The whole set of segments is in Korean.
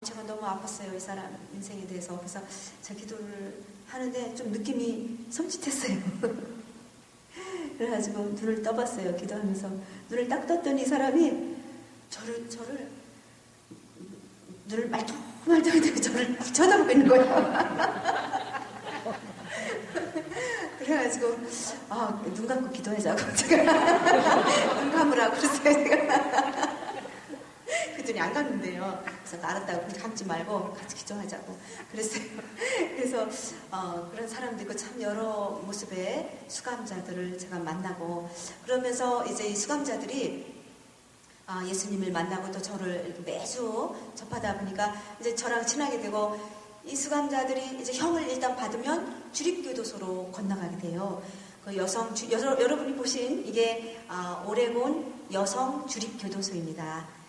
제가 너무 아팠어요. 이 사람 인생에 대해서. 그래서 제 기도를 하는데 좀 느낌이 섬찟했어요. 그래가지고 눈을 떠봤어요. 기도하면서. 눈을 딱 떴더니 이 사람이 저를 눈을 말똥말똥 저를 쳐다보고 있는 거예요. 그래가지고 눈 감고 기도하자고 제가 눈 감으라고 그랬어요. 제가. 그랬더니 안 감는데요. 그래서 알았다고 감지 말고 같이 기도하자고 그랬어요. 그래서 그런 사람도 있고 참 여러 모습의 수감자들을 제가 만나고 그러면서 이제 이 수감자들이 예수님을 만나고 또 저를 이렇게 매주 접하다 보니까 이제 저랑 친하게 되고 이 수감자들이 이제 형을 일단 받으면 주립교도소로 건너가게 돼요. 그 여러분이 보신 이게 오레곤 여성 주립교도소입니다.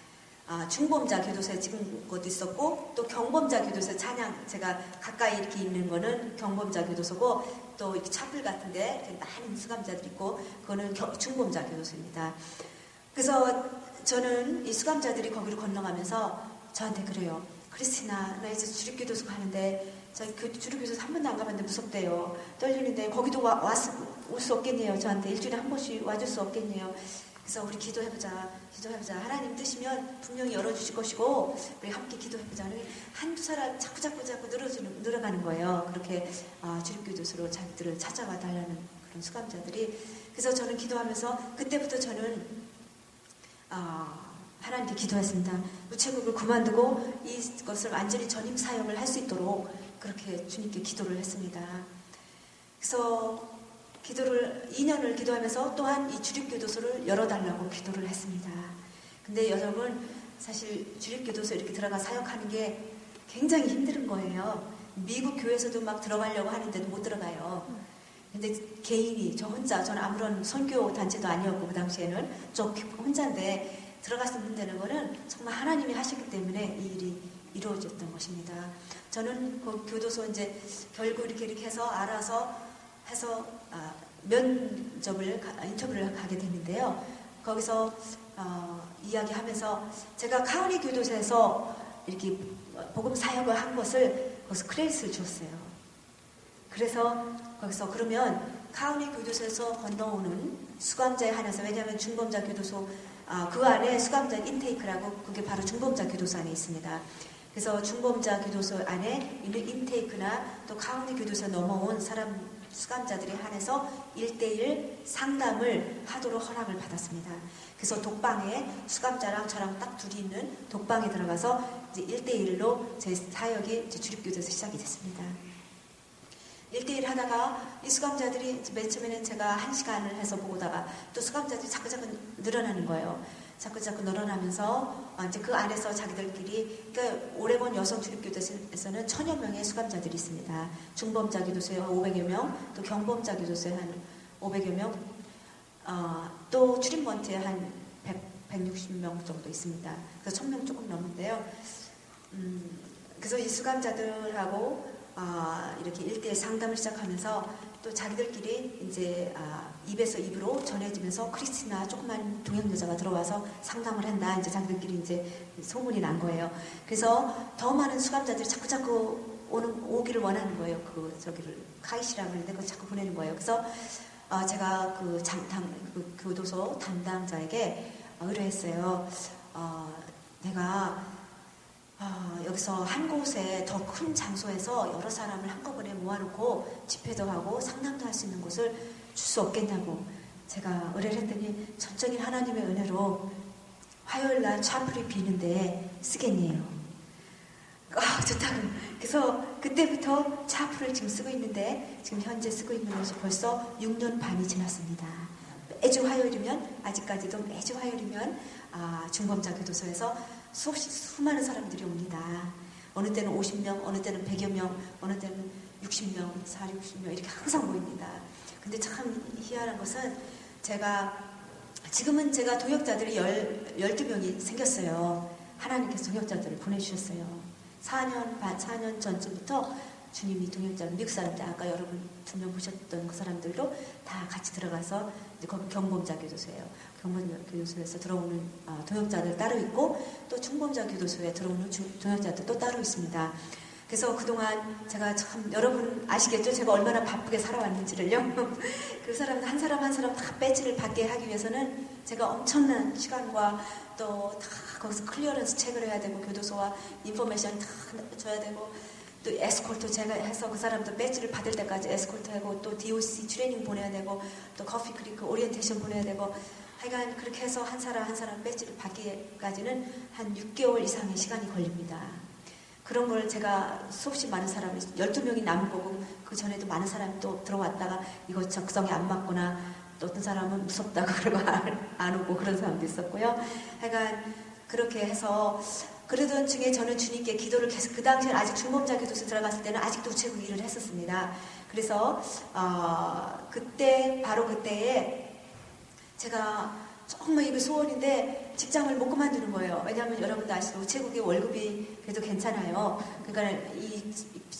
중범자 교도소에 찍은 것도 있었고 또 경범자 교도소 찬양 제가 가까이 이렇게 있는 거는 경범자 교도소고 또 이렇게 차플 같은데 많은 수감자들이 있고 그거는 중범자 교도소입니다. 그래서 저는 이 수감자들이 거기로 건너가면서 저한테 그래요. 크리스티나 나 이제 주립교도소 가는데 저희 주립교도소 한 번도 안 가봤는데 무섭대요. 떨리는데 거기도 올 수 없겠네요. 저한테 일주일에 한 번씩 와줄 수 없겠네요. 그래서 우리 기도해보자. 하나님 뜻이면 분명히 열어주실 것이고 우리 함께 기도해보자. 한두 사람 자꾸 늘어가는 거예요. 그렇게 주립교도소로 자기들을 찾아와 달라는 그런 수감자들이. 그래서 저는 기도하면서 그때부터 저는 하나님께 기도했습니다. 우체국을 그만두고 이것을 완전히 전임 사역을 할 수 있도록 그렇게 주님께 기도를 했습니다. 그래서 2년을 기도하면서 또한 이 주립교도소를 열어달라고 기도를 했습니다. 근데 여러분 사실 주립교도소 이렇게 들어가 사역하는 게 굉장히 힘든 거예요. 미국 교회에서도 막 들어가려고 하는데도 못 들어가요. 근데 개인이 저는 아무런 선교 단체도 아니었고 그 당시에는 저 혼자인데 들어갈 수 있는 거는 정말 하나님이 하셨기 때문에 이 일이 이루어졌던 것입니다. 저는 그 교도소 이제 결국 이렇게 해서 알아서 해서 인터뷰를 가게 됐는데요. 거기서 이야기하면서 제가 카우니 교도소에서 이렇게 복음 사역을 한 것을 거기서 크레딧을 줬어요. 그래서 거기서 그러면 카우니 교도소에서 건너오는 수감자에 한해서 왜냐하면 중범자 교도소 그 안에 수감자 인테이크라고 그게 바로 중범자 교도소 안에 있습니다. 그래서 중범자 교도소 안에 있는 인테이크나 또 카우니 교도소에 넘어온 수감자들에 한해서 1대1 상담을 하도록 허락을 받았습니다. 그래서 독방에 수감자랑 저랑 딱 둘이 있는 독방에 들어가서 이제 1대1로 제 사역이 주립교도에서 시작이 됐습니다. 1대1 하다가 이 수감자들이 맨 처음에는 제가 1시간을 해서 보다가 또 수감자들이 자꾸 늘어나는 거예요. 자꾸 늘어나면서 이제 그 안에서 자기들끼리 그러니까 오레곤 여성 주립교도소에서는 1000여 명의 수감자들이 있습니다. 중범자 교도소에 한 500여 명, 또 경범자 교도소에 한 500여 명, 또 출입먼트에 한 160명 정도 있습니다. 그래서 1000명 조금 넘는데요. 그래서 이 수감자들하고 이렇게 1대1 상담을 시작하면서 또 자기들끼리 이제 입에서 입으로 전해지면서 크리스티나 조그만 동양 여자가 들어와서 상담을 한다. 이제 자기들끼리 이제 소문이 난 거예요. 그래서 더 많은 수감자들이 자꾸 오기를 원하는 거예요. 저기를 카이시라고 하는데 그걸 자꾸 보내는 거예요. 그래서 제가 그 교도소 담당자에게 의뢰했어요. 내가 여기서 한 곳에 더 큰 장소에서 여러 사람을 한꺼번에 모아놓고 집회도 하고 상담도 할 수 있는 곳을 줄 수 없겠냐고 제가 의뢰를 했더니 전적인 하나님의 은혜로 화요일날 차플이 비는데 쓰겠네요. 좋다고. 그래서 그때부터 차플을 지금 쓰고 있는데 지금 현재 쓰고 있는 것이 벌써 6년 반이 지났습니다. 매주 화요일이면 아직까지도 매주 화요일이면 중범자 교도소에서 수많은 사람들이 옵니다. 어느 때는 50명, 어느 때는 100여 명, 어느 때는 60명, 60명 이렇게 항상 모입니다. 근데 참 희한한 것은 지금은 제가 동역자들이 12명이 생겼어요. 하나님께서 동역자들을 보내주셨어요. 4년 전쯤부터 주님이 동역자, 미국 사람들, 아까 여러분 2명 보셨던 그 사람들도 다 같이 들어가서 이제 거기 경범자 교도소예요. 경범자 교도소에서 들어오는 동역자들 따로 있고 또 중범자 교도소에 들어오는 동역자들 또 따로 있습니다. 그래서 그동안 제가 참 여러분 아시겠죠? 제가 얼마나 바쁘게 살아왔는지를요. 그 사람 한 사람 한 사람 다 배지를 받게 하기 위해서는 제가 엄청난 시간과 또 다 거기서 클리어런스 체크를 해야 되고 교도소와 인포메이션 다 줘야 되고 또 에스콜트 제가 해서 그 사람들 배지를 받을 때까지 에스콜트하고 또 DOC 트레이닝 보내야 되고 또 커피 크리크 오리엔테이션 보내야 되고 하여간 그렇게 해서 한 사람 한 사람 배지를 받기까지는 한 6개월 이상의 시간이 걸립니다. 그런 걸 제가 수없이 많은 사람이 12명이 남은 거고 그 전에도 많은 사람이 또 들어왔다가 이거 적성에 안 맞거나 또 어떤 사람은 무섭다고 그러고 안 오고 그런 사람도 있었고요. 하여간 그렇게 해서 그러던 중에 저는 주님께 기도를 계속 그 당시에 아직 중범자 교도소 들어갔을 때는 아직도 우체국 일을 했었습니다. 그래서 그때 바로 그때에 제가 정말 이거 소원인데 직장을 못 그만두는 거예요. 왜냐하면 여러분도 아시죠? 우체국의 월급이 그래도 괜찮아요. 그러니까 이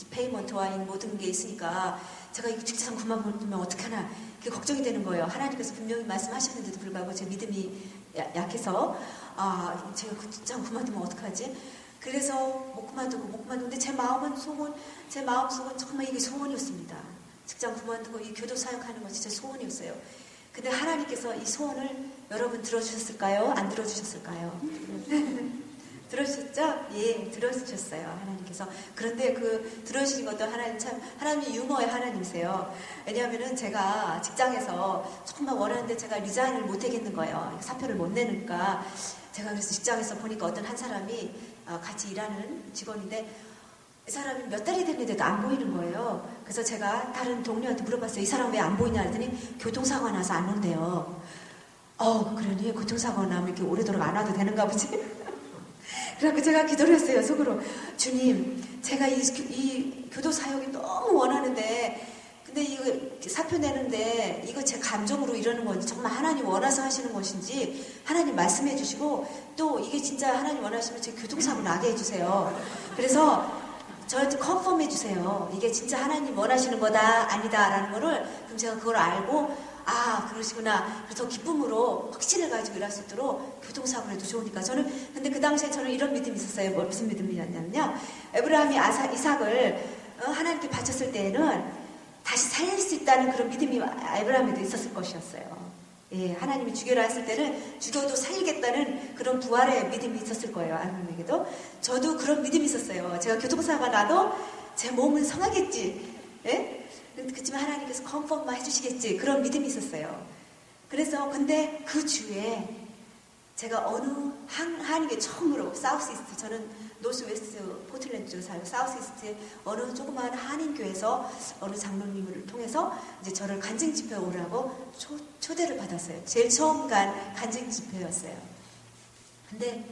페이먼트와 이 모든 게 있으니까 제가 이 직장 그만두면 어떡하나 그게 걱정이 되는 거예요. 하나님께서 분명히 말씀하셨는데도 불구하고 제 믿음이 약해서 제가 그 직장 그만두면 어떡하지? 그래서 못 그만두는데 제 마음속은 정말 이게 소원이었습니다. 직장 그만두고 이 교도 사역하는 건 진짜 소원이었어요. 근데 하나님께서 이 소원을 여러분 들어주셨을까요? 안 들어주셨을까요? 들어주셨죠? 예, 들어주셨어요. 하나님께서. 그런데 그 들어주신 것도 하나님이 유머의 하나님이세요. 왜냐하면은 제가 직장에서 정말 원하는데 제가 리자인을 못 하겠는 거예요. 사표를 못 내니까. 제가 그래서 직장에서 보니까 어떤 한 사람이 같이 일하는 직원인데 이 사람이 몇 달이 됐는데도 안 보이는 거예요. 그래서 제가 다른 동료한테 물어봤어요. 이 사람 왜 안 보이냐 했더니 교통사고가 나서 안 온대요. 그러니 교통사고가 나면 이렇게 오래도록 안 와도 되는가 보지? 그래서 제가 기도를 했어요. 속으로. 주님, 제가 이 교도 사역이 너무 원하는데 근데 이거 사표 내는데 이거 제 감정으로 이러는 건지 정말 하나님 원해서 하시는 것인지 하나님 말씀해 주시고 또 이게 진짜 하나님 원하시면 제 교통사고 나게 해주세요. 그래서 저한테 컨펌 해주세요. 이게 진짜 하나님 원하시는 거다 아니다 라는 거를 그럼 제가 그걸 알고 그러시구나. 그래서 기쁨으로 확신을 가지고 일할 수 있도록 교통사고를 해도 좋으니까 근데 그 당시에 저는 이런 믿음이 있었어요. 무슨 믿음이었냐면요. 에브라함이 이삭을 하나님께 바쳤을 때에는 다시 살릴 수 있다는 그런 믿음이 에브라함에도 있었을 것이었어요. 예, 하나님이 죽여라 했을 때는 죽여도 살리겠다는 그런 부활의 믿음이 있었을 거예요. 아브라함에게도. 저도 그런 믿음이 있었어요. 제가 교통사고가 나도 제 몸은 성하겠지. 예? 그렇지만 하나님께서 컨펌만 해주시겠지. 그런 믿음이 있었어요. 그래서 근데 그 주에 제가 어느 한인교회 처음으로 사우스 이스트, 저는 노스 웨스트 포틀랜드 쪽에 살고 사우스 이스트의 어느 조그마한 한인교회에서 어느 장로님을 통해서 이제 저를 간증 집회에 오라고 초대를 받았어요. 제일 처음 간 간증 집회였어요. 근데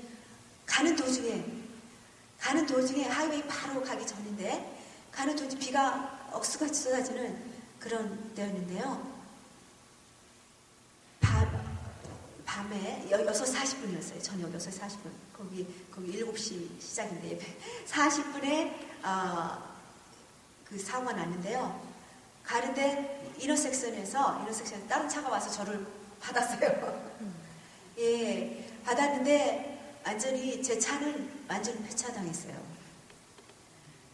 가는 도중에 하이웨이 바로 가기 전인데 가는 도중에 비가 억수같이 쏟아지는 그런 때였는데요. 밤에 6시 40분이었어요. 저녁 6시 40분. 거기 7시 시작인데 40분에 그 사고가 났는데요. 가는데 이너섹션에서 다른 차가 와서 저를 받았어요. 예, 받았는데 완전히 제 차는 완전히 폐차당했어요.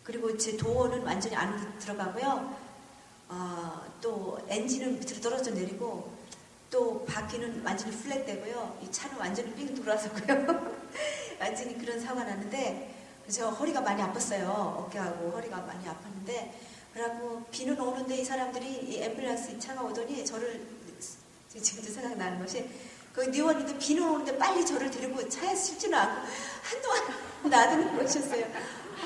그리고 제 도어는 완전히 안으로 들어가고요. 또 엔진은 밑으로 떨어져 내리고 또 바퀴는 완전히 플랫되고요. 이 차는 완전히 삥 돌아섰고요. 완전히 그런 사고가 났는데 제가 허리가 많이 아팠어요. 어깨하고 허리가 많이 아팠는데 그래갖고 비는 오는데 이 사람들이 이 앰뷸런스 차가 오더니 저를 지금도 생각나는 것이 그 니원인데 비는 오는데 빨리 저를 데리고 차에 실지는 않고 한동안 놔두는 것이었어요.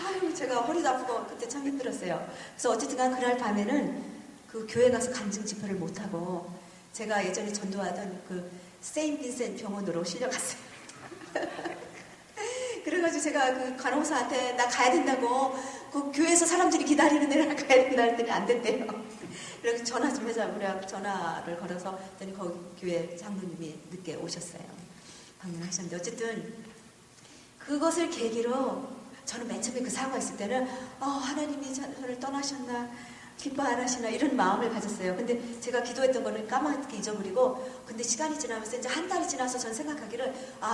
아유, 제가 허리도 아프고 그때 참 힘들었어요. 그래서 어쨌든 그날 밤에는 그 교회 가서 간증 집회를 못하고 제가 예전에 전도하던 그 세인트 빈센 병원으로 실려갔어요. 그래가지고 제가 그 간호사한테 나 가야 된다고 그 교회에서 사람들이 기다리는 데를 가야 된다 했더니 안 된대요. 그래서 전화 좀 해서 우리 전화를 걸어서 했더니 거기 교회 장로님이 늦게 오셨어요. 방문하셨는데 어쨌든 그것을 계기로 저는 맨 처음에 그 사고가 있을 때는 하나님이 저를 떠나셨나 기뻐 안 하시나 이런 마음을 가졌어요. 근데 제가 기도했던 거는 까맣게 잊어버리고, 근데 시간이 지나면서 이제 한 달이 지나서 전 생각하기를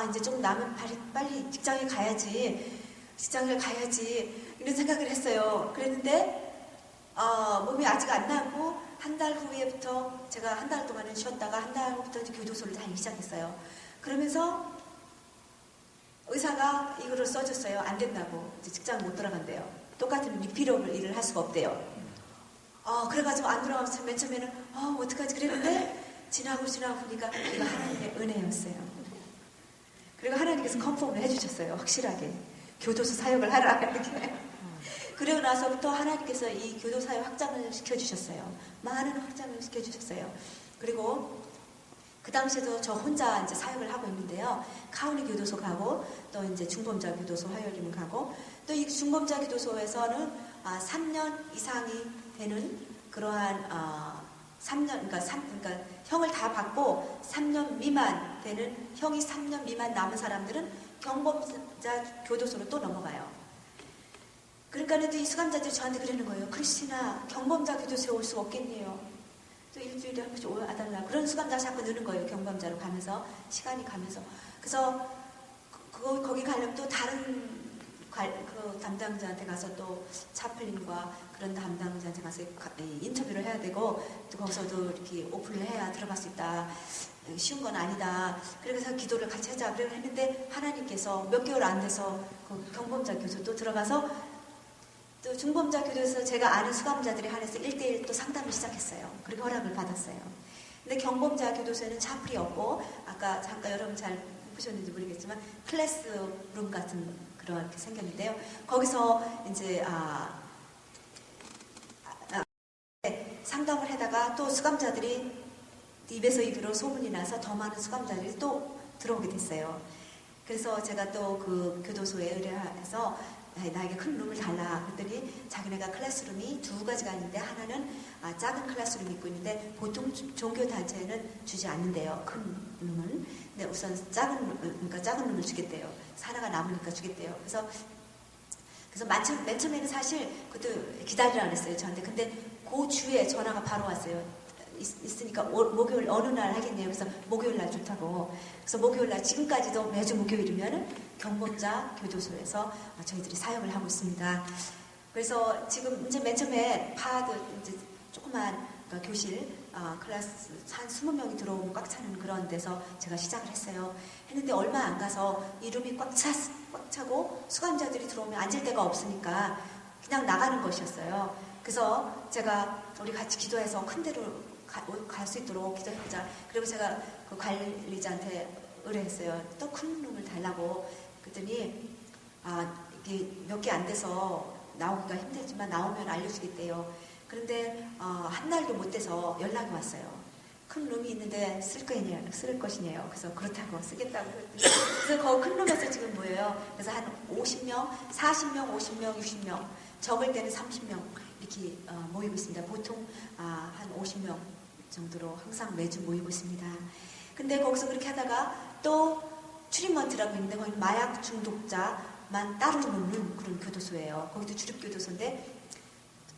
이제 좀 남은 빨리 직장에 가야지 이런 생각을 했어요. 그랬는데 몸이 아직 안 나고 한 달 후에부터 제가 한 달 동안은 쉬었다가 한 달 후부터 이제 교도소를 다니기 시작했어요. 그러면서 의사가 이거를 써줬어요. 안 된다고. 이제 직장 못 들어간대요. 똑같은 리필업을 일을 할 수가 없대요. 그래가지고 안 들어가면서 맨 처음에는 어떡하지 그랬는데 지나고 보니까 이거 하나님의 은혜였어요. 그리고 하나님께서 컨펌을 해주셨어요. 확실하게 교도소 사역을 하라 이렇게. 그러고 나서부터 하나님께서 이 교도 사역 확장을 시켜주셨어요. 많은 확장을 시켜주셨어요. 그리고 그 당시에도 저 혼자 이제 사역을 하고 있는데요. 카운티 교도소 가고 또 이제 중범자 교도소 화요일이면 가고, 또 이 중범자 교도소에서는 3년 이상이 되는 그러한 3년 그러니까 형을 다 받고 3년 미만 되는 형이 3년 미만 남은 사람들은 경범자 교도소로 또 넘어가요. 그러니까 이 수감자들이 저한테 그러는 거예요. 크리스티나 경범자 교도소에 올 수 없겠네요. 또 일주일에 한 번씩 와달라. 그런 수감자가 자꾸 느는 거예요. 경범자로 가면서 시간이 가면서. 그래서 거기 가려면 또 다른 그 담당자한테 가서 또 차플린과 그런 담당자한테 가서 인터뷰를 해야 되고, 또 거기서도 이렇게 오픈을 해야 들어갈 수 있다. 쉬운 건 아니다. 그래서 기도를 같이 하자. 그래 했는데 하나님께서 몇 개월 안 돼서 그 경범자 교도소 또 들어가서 또 중범자 교도소에서 제가 아는 수감자들이 한해서 1대1 또 상담을 시작했어요. 그리고 허락을 받았어요. 근데 경범자 교도소에는 차플이 없고, 아까 잠깐 여러분 잘 보셨는지 모르겠지만 클래스룸 같은 그렇게 생겼는데요. 거기서 이제 상담을 하다가 또 수감자들이 입에서 입으로 소문이 나서 더 많은 수감자들이 또 들어오게 됐어요. 그래서 제가 또 그 교도소에 의뢰해서 나에게 큰 룸을 달라 그랬더니 자기네가 클래스룸이 두 가지가 있는데, 하나는 작은 클래스룸이 있고 있는데 보통 종교단체는 주지 않는데요. 큰 룸은. 근데 우선 작은 룸을 주겠대요. 하나가 남으니까 주겠대요. 그래서 맨 처음에는 사실 그것도 기다리라 그랬어요. 저한테. 근데 그 주에 전화가 바로 왔어요. 있으니까 목요일 어느 날 하겠네요. 그래서 목요일 날 좋다고. 그래서 목요일 날 지금까지도 매주 목요일이면은 경범자 교도소에서 저희들이 사역을 하고 있습니다. 그래서 지금 이제 맨 처음에 파드 이제 조그만 교실 클래스 한 20명이 들어오면 꽉 차는 그런 데서 제가 시작을 했어요. 했는데 얼마 안 가서 이 룸이 꽉 차고 수감자들이 들어오면 앉을 데가 없으니까 그냥 나가는 것이었어요. 그래서 제가 우리 같이 기도해서 큰 데로 갈 수 있도록 기도해보자. 그리고 제가 그 관리자한테 의뢰했어요. 또 큰 룸을 달라고. 그랬더니 이게 몇 개 안 돼서 나오기가 힘들지만 나오면 알려주겠대요. 그런데 한 날도 못 돼서 연락이 왔어요. 큰 룸이 있는데 쓸 것이네요. 그래서 그렇다고 쓰겠다고 그랬더니, 그래서 거기 큰 룸에서 지금 모여요. 그래서 한 50명, 40명, 50명, 60명, 적을 때는 30명 이렇게 모이고 있습니다. 보통 한 50명 정도로 항상 매주 모이고 있습니다. 근데 거기서 그렇게 하다가 또 트리먼트라고 있는데 거기는 마약 중독자만 따로 놓는 그런 교도소예요. 거기도 주립교도소인데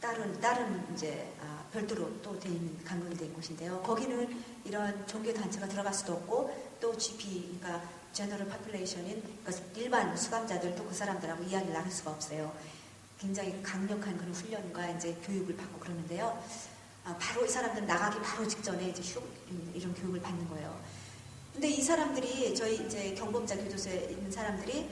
다른 이제 별도로 또 돼 있는 강론된 곳인데요. 거기는 이런 종교 단체가 들어갈 수도 없고, 또 GP, 그러니까 제너럴 파퓰레이션인 그러니까 일반 수감자들도 그 사람들하고 이야기를 나눌 수가 없어요. 굉장히 강력한 그런 훈련과 이제 교육을 받고 그러는데요. 바로 이 사람들은 나가기 바로 직전에 이제 이런 교육을 받는 거예요. 근데 이 사람들이 저희 이제 경범자 교도소에 있는 사람들이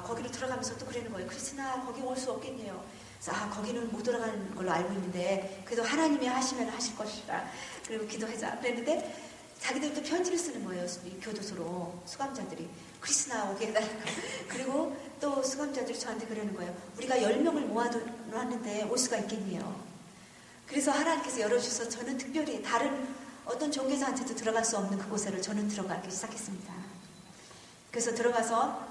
거기로 들어가면서 또 그러는 거예요. 크리스나 거기 올 수 없겠네요. 그래서 거기는 못 들어가는 걸로 알고 있는데 그래도 하나님이 하시면 하실 것이라 그리고 기도하자 그랬는데, 자기들도 편지를 쓰는 거예요. 교도소로 수감자들이 크리스나 오게 해달라고. 그리고 또 수감자들이 저한테 그러는 거예요. 우리가 10명을 모아놨는데 올 수가 있겠네요. 그래서 하나님께서 열어주셔서 저는 특별히 다른 어떤 종교자한테도 들어갈 수 없는 그곳에를 저는 들어가기 시작했습니다. 그래서 들어가서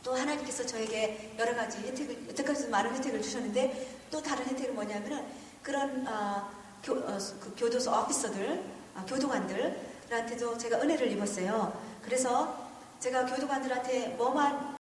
또 하나님께서 저에게 여러 가지 혜택을, 여태까지 많은 혜택을 주셨는데, 또 다른 혜택은 뭐냐면은 그런 그 교도소 오피서들, 교도관들한테도 제가 은혜를 입었어요. 그래서 제가 교도관들한테 뭐만